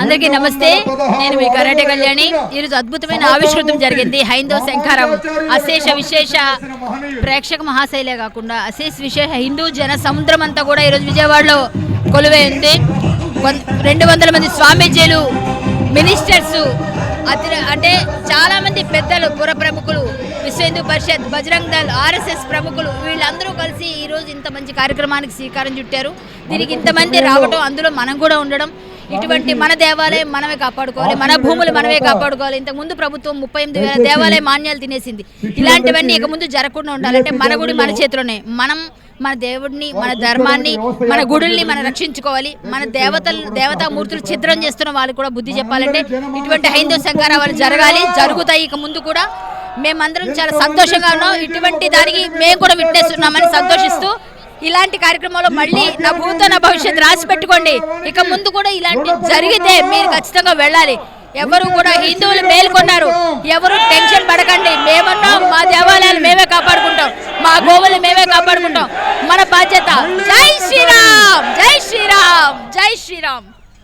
అందరికీ నమస్తే. నేను మీ కరాటే కళ్యాణి. ఈరోజు అద్భుతమైన ఆవిష్కృతం జరిగింది. హైందవ శంఖారం అశేష విశేష ప్రేక్షక మహాశైలే కాకుండా అశేష విశేష హిందూ జన సముద్రం అంతా కూడా ఈరోజు విజయవాడలో కొలువై ఉంది. 200 మంది స్వామీజీలు, మినిస్టర్స్, అంటే చాలా మంది పెద్దలు, పుర ప్రముఖులు, విశ్వ హిందూ పరిషత్, బజరంగ్ దళ్, ఆర్ఎస్ఎస్ ప్రముఖులు వీళ్ళందరూ కలిసి ఈరోజు ఇంత మంచి కార్యక్రమానికి శ్రీకారం చుట్టారు. దీనికి ఇంతమంది రావడం, అందులో మనం కూడా ఉండడం, ఇటువంటి మన దేవాలయం మనమే కాపాడుకోవాలి, మన భూములు మనమే కాపాడుకోవాలి. ఇంతకుముందు ప్రభుత్వం 38,000 దేవాలయ మాన్యాలు తినేసింది. ఇలాంటివన్నీ ఇక ముందు జరగకుండా ఉండాలంటే మన గుడి మన చేతిలోనే. మనం మన దేవుడిని, మన ధర్మాన్ని, మన గుడుల్ని మనం రక్షించుకోవాలి. మన దేవతామూర్తులు చిత్రం చేస్తున్న వాళ్ళకి కూడా బుద్ధి చెప్పాలంటే ఇటువంటి హైందవ శంఖారావాలు జరగాలి, జరుగుతాయి. ఇక ముందు కూడా మేమందరం చాలా సంతోషంగా ఉన్నాం. ఇటువంటి దానికి మేము కూడా విట్నెస్ ఉన్నామని సంతోషిస్తూ ఇలాంటి కార్యక్రమంలో మళ్ళీ నా భూతో నా భవిష్యత్తు రాసి పెట్టుకోండి. ఇక ముందు కూడా ఇలాంటి జరిగితే మీరు ఖచ్చితంగా వెళ్ళాలి. ఎవరు కూడా హిందువులు మేల్కొన్నారు, ఎవరు టెన్షన్ పడకండి. మేమన్నాం, మా దేవాలయాలు మేమే కాపాడుకుంటాం, మా గోవులు మేమే కాపాడుకుంటాం. మన బాధ్యత. జై శ్రీరామ్, జై శ్రీరామ్, జై శ్రీరామ్.